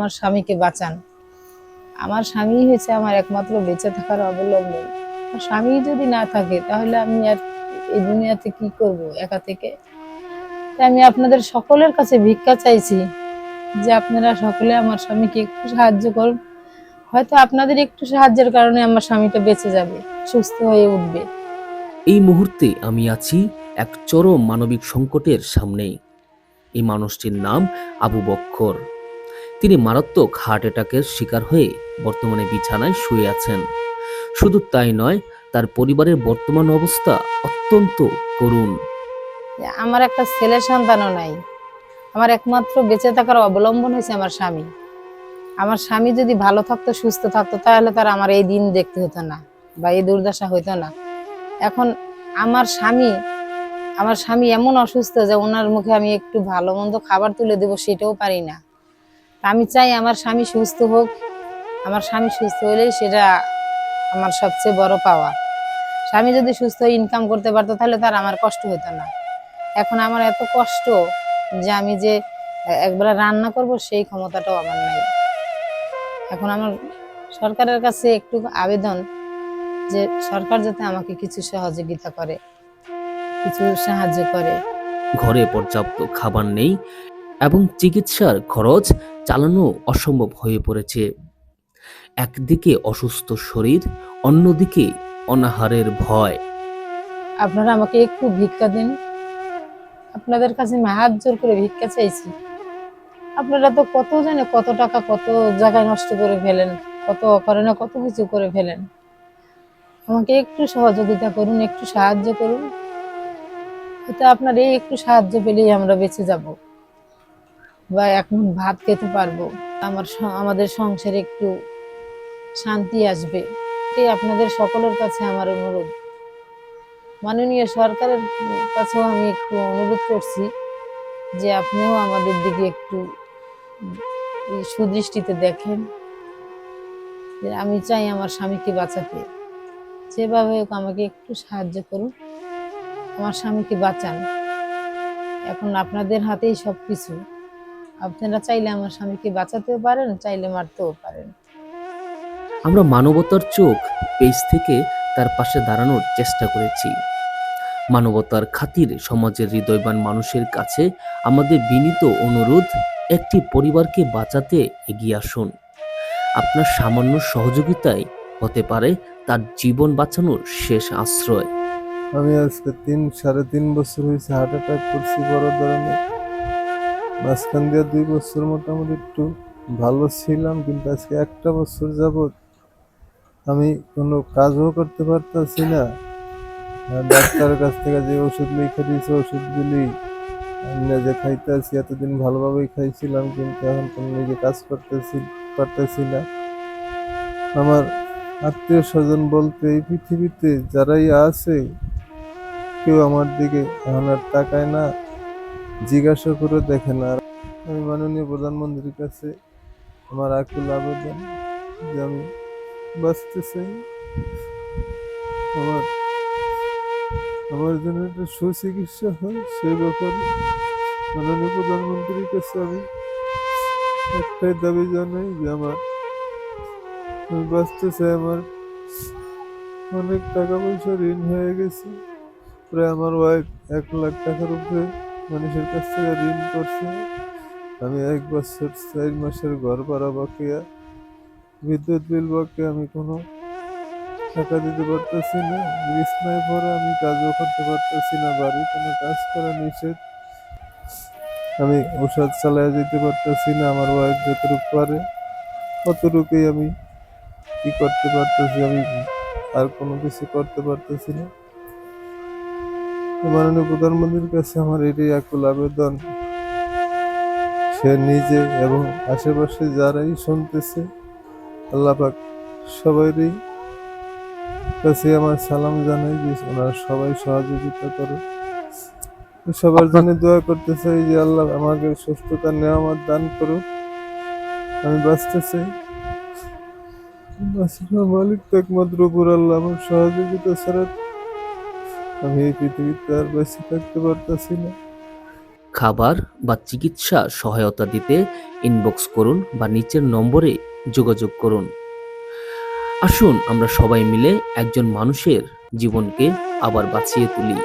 আমার স্বামীকে বাঁচান। আমার স্বামী হয়েছে আমার একমাত্র বেঁচে থাকার অবলম্বন। আমার স্বামী যদি না থাকে তাহলে আমি আর এই দুনিয়াতে কি করব একা থেকে। তাই আমি আপনাদের সকলের কাছে ভিক্ষা চাইছি যে আপনারা সকলে আমার স্বামীকে একটু সাহায্য করুন। হয়তো আপনাদের একটু সাহায্যের কারণে আমার স্বামীটা বেঁচে যাবে, সুস্থ হয়ে উঠবে। এই মুহূর্তে আমি আছি এক চরম মানবিক সংকটের সামনে। এই মানুষটির নাম আবু বক্কর। তিনি মারাত্মক হার্ট অ্যাটাকের শিকার হয়ে বর্তমানে বিছানায় শুয়ে আছেন। শুধু তাই নয়, তার পরিবারের বর্তমান অবস্থা অত্যন্ত করুণ। আমার একটা ছেলে সন্তানও নাই। আমার একমাত্র বেঁচে থাকার অবলম্বন হয়েছে আমার স্বামী। আমার স্বামী যদি ভালো থাকতো, সুস্থ থাকতো, তাহলে তার আমার এই দিন দেখতে হতো না বা এই দুর্দশা হইতো না। এখন আমার স্বামী আমার স্বামী এমন অসুস্থ যে ওনার মুখে আমি একটু ভালো মন্দ খাবার তুলে দেবো সেটাও পারি না। আমি চাই আমার স্বামী সুস্থ হোক। আমার স্বামী সুস্থ হলেই সেটা আমার সবচেয়ে বড় পাওয়া। স্বামী যদি সুস্থ হয়ে ইনকাম করতে পারতো তাহলে তার আমার কষ্ট হতো না। এখন আমার এত কষ্ট যে আমি যে একবেলা রান্না করব সেই ক্ষমতাটাও আমার নাই। এখন আমার সরকারের কাছে একটু আবেদন যে সরকার যাতে আমাকে কিছু সহযোগিতা করে, কিছু সাহায্য করে। ঘরে পর্যাপ্ত খাবার নেই এবং চিকিৎসার খরচ চালানো অসম্ভব হয়ে পড়েছে। একদিকে অসুস্থ শরীর, অন্যদিকে অনাহারের ভয়। আপনারা আমাকে একটু ভিক্ষা দিন। আপনাদের কাছে আমি হাত জোর করে ভিক্ষা চাইছি। আপনারা তো কত জানে কত টাকা কত জায়গায় নষ্ট করে ফেলেন, কত অকারণে কত কিছু করে ফেলেন। আমাকে একটু সহযোগিতা করুন, একটু সাহায্য করুন। হয়তো আপনার এই একটু সাহায্য পেলেই আমরা বেঁচে যাব বা এক মুঠ ভাত খেতে পারবো। আমাদের সংসারে একটু শান্তি আসবে। এই আপনাদের সকলের কাছে আমার অনুরোধ। মাননীয় সরকারের কাছেও আমি একটু অনুরোধ করছি যে আপনিও আমাদের দিকে একটু সুদৃষ্টিতে দেখেন। যে আমি চাই আমার স্বামীকে বাঁচাতে। যেভাবে হোক আমাকে একটু সাহায্য করুন, আমার স্বামীকে বাঁচান। এখন আপনাদের হাতেই সবকিছু। আপনারা চাইলে আমার স্বামীকে বাঁচাতেও পারেন, চাইলে মারতেও পারেন। আমরা মানবতার চোখ পেজ থেকে তার পাশে দাঁড়ানোর চেষ্টা করেছি। মানবতার খাতিরে সমাজের হৃদয়বান মানুষের কাছে আমাদের বিনীত অনুরোধ, একটি পরিবারকে বাঁচাতে এগিয়ে আসুন। আপনার সামান্য সহযোগিতায় হতে পারে তার জীবন বাঁচানোর শেষ আশ্রয়। আমি আজকে 3.5 বছর হয়েছে হার্ট অ্যাটাক করছি বড় ধরনের। মাঝখান দিয়ে 2 বছর মোটামুটি একটু ভালো ছিলাম, কিন্তু আজকে 1 বছর যাবৎ আমি কোনো কাজও করতে পারতেছি না। ডাক্তারের কাছ থেকে যে ওষুধ লিখে দিয়েছে ওষুধগুলি আমি নিজে খাইতেছি। এতদিন ভালোভাবেই খাইছিলাম, কিন্তু এখন কোনো নিজে কাজ পারতেছি না। আমার আত্মীয় স্বজন বলতে এই পৃথিবীতে যারাই আছে কেউ আমার দিকে এখন আর তাকায় না, জিজ্ঞাসা করে দেখে না। আমি মাননীয় প্রধানমন্ত্রীর কাছে আমার আকুল আবেদন যে আমি বাঁচতে চাই। আমার আমার জন্য একটা সুচিকিৎসা হয় সেই ব্যাপারে মাননীয় প্রধানমন্ত্রীর কাছে আমি একটাই দাবি জানাই যে আমি বাঁচতে চাই। আমার অনেক টাকা পয়সা ঋণ হয়ে গেছে, প্রায় আমার ওয়াইফ 1 লাখ টাকার উপরে মানুষের কাছ থেকে ঋণ করছে। আমি 1 বছর 4 মাসের ঘর ভাড়া বকেয়া, বিদ্যুৎ বিল বকেয়া, আমি কোনো টাকা দিতে পারতেছি না। বিছনায় পড়ে আমি কাজও করতে পারতেছি না, বাড়ি কোনো কাজ করা নিষেধ। আমি ওষুধ চালায় যেতে পারতেছি না। আমার ওয়াইফ যতটুকু পারে অতটুকুই আমি কি করতে পারতেছি, আমি আর কোনো কিছু করতে পারতেছি না। মাননীয় প্রধানমন্ত্রীর কাছে আমার এটাই আকুল আবেদন, সে নিজে এবং আশেপাশে যারাই শুনতেছে আল্লাহ পাক সবাইরই কাছে আমার সালাম জানাই যে ওনারা সবাই সহযোগিতা করে। সবার জন্য দোয়া করতে চাই যে আল্লাহ আমাকে সুস্থতা নেয়ামত দান করুক, আমি বাঁচতে চাই। বাঁচানোর মালিক তো একমাত্র উপর আল্লাহ। আমার সহযোগিতা ছাড়া আমি এই পৃথিবীতে আর বেঁচে থাকতে পারতেছি না। খাবার বা চিকিৎসা সহায়তা দিতে ইনবক্স করুন বা নিচের নম্বরে যোগাযোগ করুন। আসুন আমরা সবাই মিলে একজন মানুষের জীবনকে আবার বাঁচিয়ে তুলি।